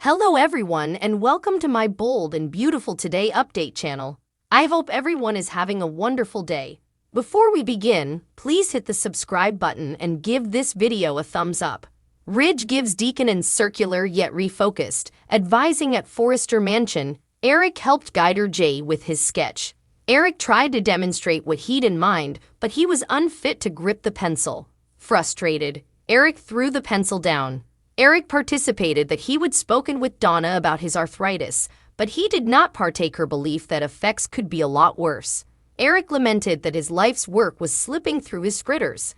Hello everyone and welcome to my bold and beautiful today update channel. I hope everyone is having a wonderful day. Before we begin, please hit the subscribe button and give this video a thumbs up. Ridge gives Deacon in circular yet refocused, advising at Forrester Mansion. Eric helped guide Jay with his sketch. Eric tried to demonstrate what he'd in mind, but he was unfit to grip the pencil. Frustrated, Eric threw the pencil down. Eric participated that he would spoken with Donna about his arthritis, but he did not partake her belief that effects could be a lot worse. Eric lamented that his life's work was slipping through his fritters.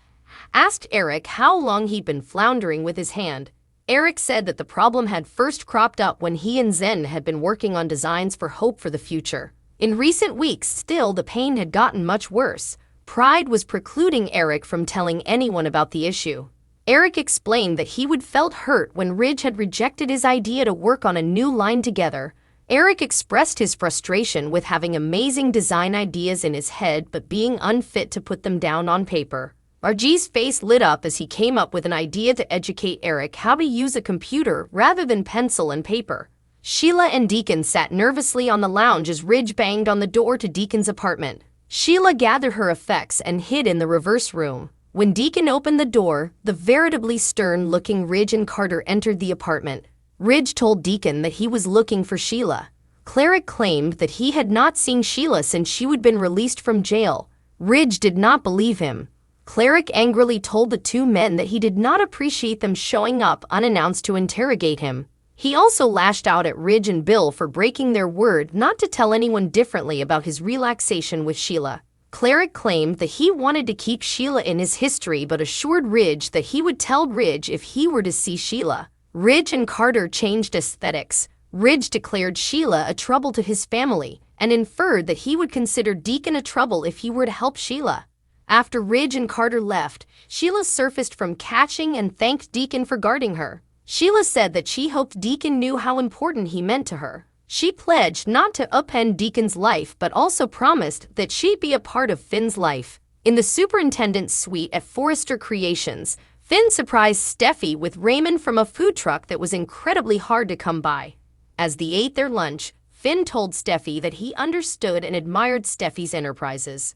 Asked Eric how long he'd been floundering with his hand. Eric said that the problem had first cropped up when he and Zen had been working on designs for hope for the future. In recent weeks, still, the pain had gotten much worse. Pride was precluding Eric from telling anyone about the issue. Eric explained that he would felt hurt when Ridge had rejected his idea to work on a new line together. Eric expressed his frustration with having amazing design ideas in his head but being unfit to put them down on paper. RG's face lit up as he came up with an idea to educate Eric how to use a computer rather than pencil and paper. Sheila and Deacon sat nervously on the lounge as Ridge banged on the door to Deacon's apartment. Sheila gathered her effects and hid in the reverse room. When Deacon opened the door, the veritably stern-looking Ridge and Carter entered the apartment. Ridge told Deacon that he was looking for Sheila. Cleric claimed that he had not seen Sheila since she had been released from jail. Ridge did not believe him. Cleric angrily told the two men that he did not appreciate them showing up unannounced to interrogate him. He also lashed out at Ridge and Bill for breaking their word not to tell anyone differently about his relaxation with Sheila. Cleric claimed that he wanted to keep Sheila in his history but assured Ridge that he would tell Ridge if he were to see Sheila. Ridge and Carter changed aesthetics. Ridge declared Sheila a trouble to his family and inferred that he would consider Deacon a trouble if he were to help Sheila. After Ridge and Carter left, Sheila surfaced from catching and thanked Deacon for guarding her. Sheila said that she hoped Deacon knew how important he meant to her. She pledged not to upend Deacon's life but also promised that she'd be a part of Finn's life. In the superintendent's suite at Forrester Creations, Finn surprised Steffi with ramen from a food truck that was incredibly hard to come by. As they ate their lunch, Finn told Steffi that he understood and admired Steffi's enterprises.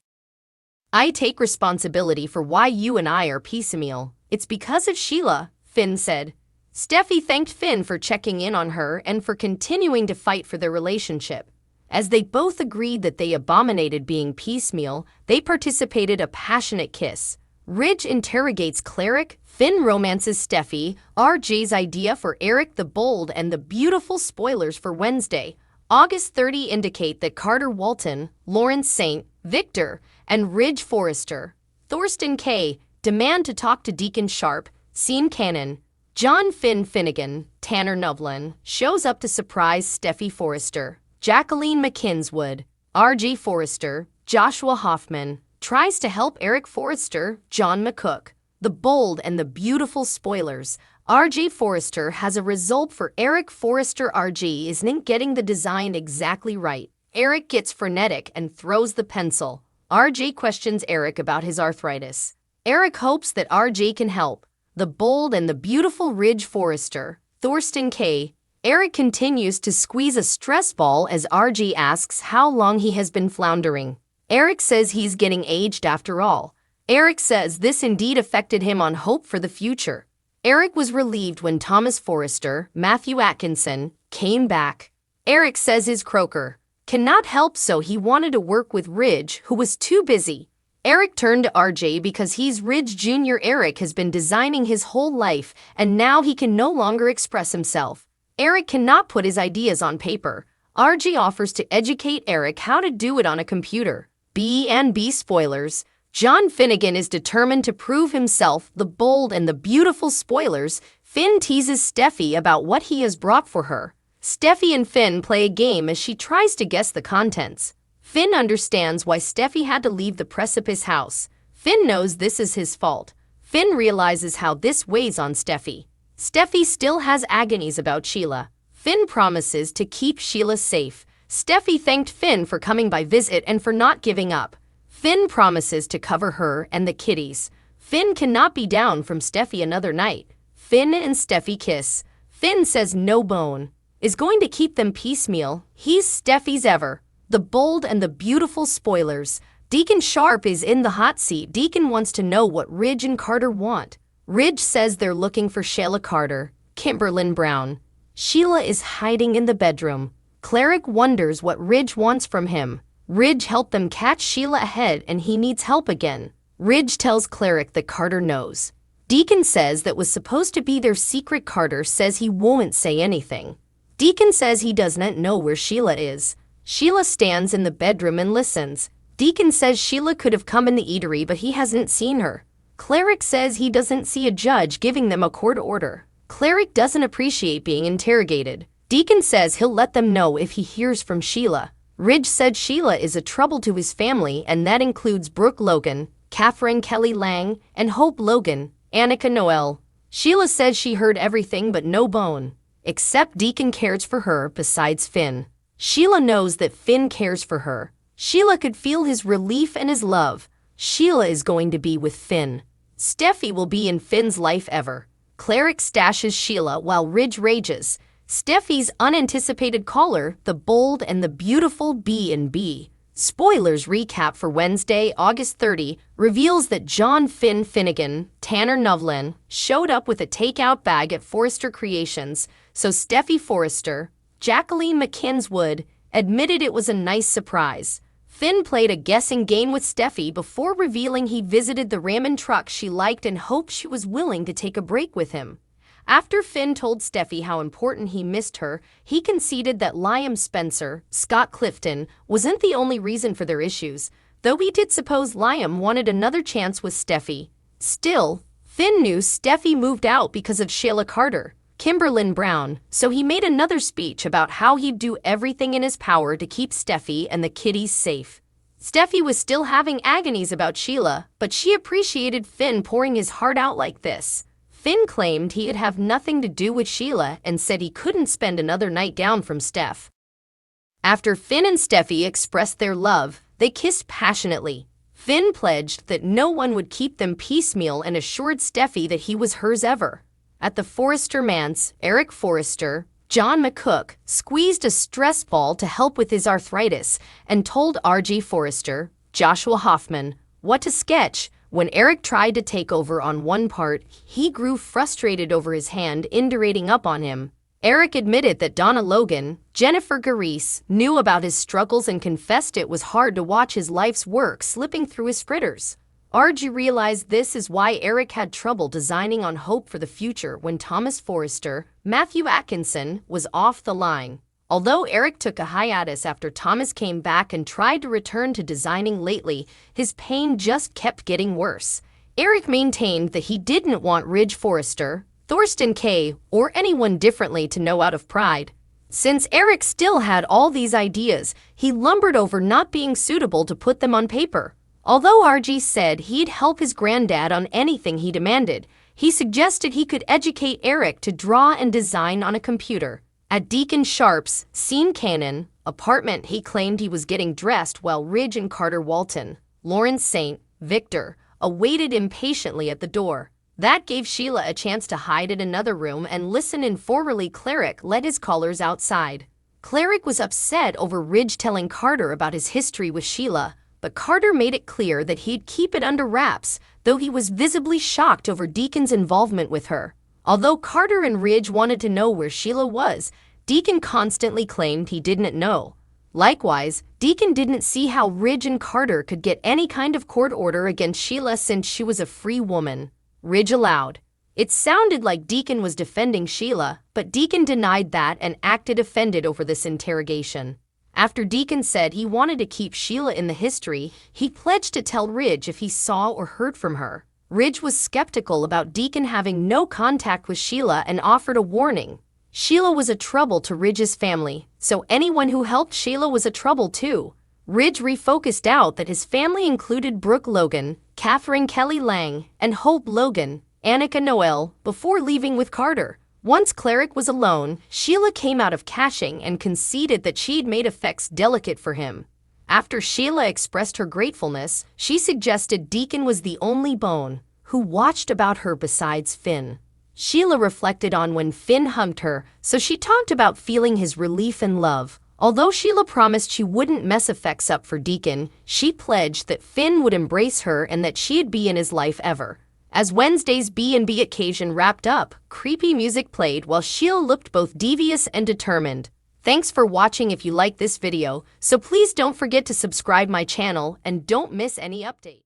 "I take responsibility for why you and I are piecemeal. It's because of Sheila," Finn said. Steffi thanked Finn for checking in on her and for continuing to fight for their relationship. As they both agreed that they abominated being piecemeal, they participated a passionate kiss. Ridge interrogates Cleric, Finn romances Steffi, RJ's idea for Eric the Bold and the beautiful spoilers for Wednesday, August 30 indicate that Carter Walton, Lawrence St. Victor, and Ridge Forrester, Thorsten K. demand to talk to Deacon Sharp, Sean Cannon, John Finn Finnegan, Tanner Novlin, shows up to surprise Steffi Forrester. Jacqueline McKinswood, RJ Forrester, Joshua Hoffman, tries to help Eric Forrester, John McCook. The bold and the beautiful spoilers. RJ Forrester has a result for Eric Forrester. RJ isn't getting the design exactly right. Eric gets frenetic and throws the pencil. RJ questions Eric about his arthritis. Eric hopes that RJ can help. The bold and the beautiful Ridge Forrester, Thorsten K. Eric continues to squeeze a stress ball as RJ asks how long he has been floundering. Eric says he's getting aged after all. Eric says this indeed affected him on hope for the future. Eric was relieved when Thomas Forrester, Matthew Atkinson, came back. Eric says his croaker cannot help, so he wanted to work with Ridge, who was too busy. Eric turned to RJ because he's Ridge Jr. Eric has been designing his whole life, and now he can no longer express himself. Eric cannot put his ideas on paper. RJ offers to educate Eric how to do it on a computer. B&B spoilers. John Finnegan is determined to prove himself. The bold and the beautiful spoilers. Finn teases Steffi about what he has brought for her. Steffi and Finn play a game as she tries to guess the contents. Finn understands why Steffi had to leave the precipice house. Finn knows this is his fault. Finn realizes how this weighs on Steffi. Steffi still has agonies about Sheila. Finn promises to keep Sheila safe. Steffi thanked Finn for coming by visit and for not giving up. Finn promises to cover her and the kitties. Finn cannot be down from Steffi another night. Finn and Steffi kiss. Finn says no bone. is going to keep them piecemeal. He's Steffi's ever. The bold and the beautiful spoilers. Deacon Sharp is in the hot seat. Deacon wants to know what Ridge and Carter want. Ridge says they're looking for Sheila Carter, Kimberlyn Brown. Sheila is hiding in the bedroom. Cleric wonders what Ridge wants from him. Ridge helped them catch Sheila ahead and he needs help again. Ridge tells Cleric that Carter knows. Deacon says that was supposed to be their secret. Carter says he won't say anything. Deacon says he doesn't know where Sheila is. Sheila stands in the bedroom and listens. Deacon says Sheila could have come in the eatery but he hasn't seen her. Cleric says he doesn't see a judge giving them a court order. Cleric doesn't appreciate being interrogated. Deacon says he'll let them know if he hears from Sheila. Ridge said Sheila is a trouble to his family and that includes Brooke Logan, Catherine Kelly Lang, and Hope Logan, Annika Noel. Sheila says she heard everything but no bone. Except Deacon cares for her besides Finn. Sheila knows that Finn cares for her. Sheila could feel his relief and his love. Sheila is going to be with Finn. Steffi will be in Finn's life ever. Cleric stashes Sheila while Ridge rages. Steffi's unanticipated caller, the bold and the beautiful B&B. Spoilers recap for Wednesday, August 30, reveals that John Finn Finnegan, Tanner Novlin, showed up with a takeout bag at Forrester Creations, so Steffi Forrester, Jacqueline McKinswood, admitted it was a nice surprise. Finn played a guessing game with Steffi before revealing he visited the ramen truck she liked and hoped she was willing to take a break with him. After Finn told Steffi how important he missed her, he conceded that Liam Spencer, Scott Clifton, wasn't the only reason for their issues, though he did suppose Liam wanted another chance with Steffi. Still, Finn knew Steffi moved out because of Sheila Carter, Kimberlyn Brown, so he made another speech about how he'd do everything in his power to keep Steffi and the kiddies safe. Steffi was still having agonies about Sheila, but she appreciated Finn pouring his heart out like this. Finn claimed he'd have nothing to do with Sheila and said he couldn't spend another night down from Steph. After Finn and Steffi expressed their love, they kissed passionately. Finn pledged that no one would keep them piecemeal and assured Steffi that he was hers ever. At the Forrester manse, Eric Forrester, John McCook, squeezed a stress ball to help with his arthritis and told R.G. Forrester, Joshua Hoffman, what to sketch. When Eric tried to take over on one part, he grew frustrated over his hand indurating up on him. Eric admitted that Donna Logan, Jennifer Gareese, knew about his struggles and confessed it was hard to watch his life's work slipping through his fritters. RG realized this is why Eric had trouble designing on hope for the future when Thomas Forrester, Matthew Atkinson, was off the line. Although Eric took a hiatus after Thomas came back and tried to return to designing lately, his pain just kept getting worse. Eric maintained that he didn't want Ridge Forrester, Thorsten Kaye, or anyone differently to know out of pride. Since Eric still had all these ideas, he lumbered over not being suitable to put them on paper. Although RG said he'd help his granddad on anything he demanded, he suggested he could educate Eric to draw and design on a computer. At Deacon Sharp's Scene Cannon apartment, he claimed he was getting dressed while Ridge and Carter Walton, Lawrence St. Victor, awaited impatiently at the door. That gave Sheila a chance to hide in another room and listen in. Formerly, Cleric led his callers outside. Cleric was upset over Ridge telling Carter about his history with Sheila, but Carter made it clear that he'd keep it under wraps, though he was visibly shocked over Deacon's involvement with her. Although Carter and Ridge wanted to know where Sheila was, Deacon constantly claimed he didn't know. Likewise, Deacon didn't see how Ridge and Carter could get any kind of court order against Sheila since she was a free woman. Ridge allowed. It sounded like Deacon was defending Sheila, but Deacon denied that and acted offended over this interrogation. After Deacon said he wanted to keep Sheila in the history, he pledged to tell Ridge if he saw or heard from her. Ridge was skeptical about Deacon having no contact with Sheila and offered a warning. Sheila was a trouble to Ridge's family, so anyone who helped Sheila was a trouble too. Ridge refocused out that his family included Brooke Logan, Catherine Kelly Lang, and Hope Logan, Annika Noel, before leaving with Carter. Once Cleric was alone, Sheila came out of caching and conceded that she'd made effects delicate for him. After Sheila expressed her gratefulness, she suggested Deacon was the only bone who watched about her besides Finn. Sheila reflected on when Finn humped her, so she talked about feeling his relief and love. Although Sheila promised she wouldn't mess effects up for Deacon, she pledged that Finn would embrace her and that she'd be in his life ever. As Wednesday's B&B occasion wrapped up, creepy music played while Sheila looked both devious and determined. Thanks for watching. If you like this video, so please don't forget to subscribe my channel and don't miss any update.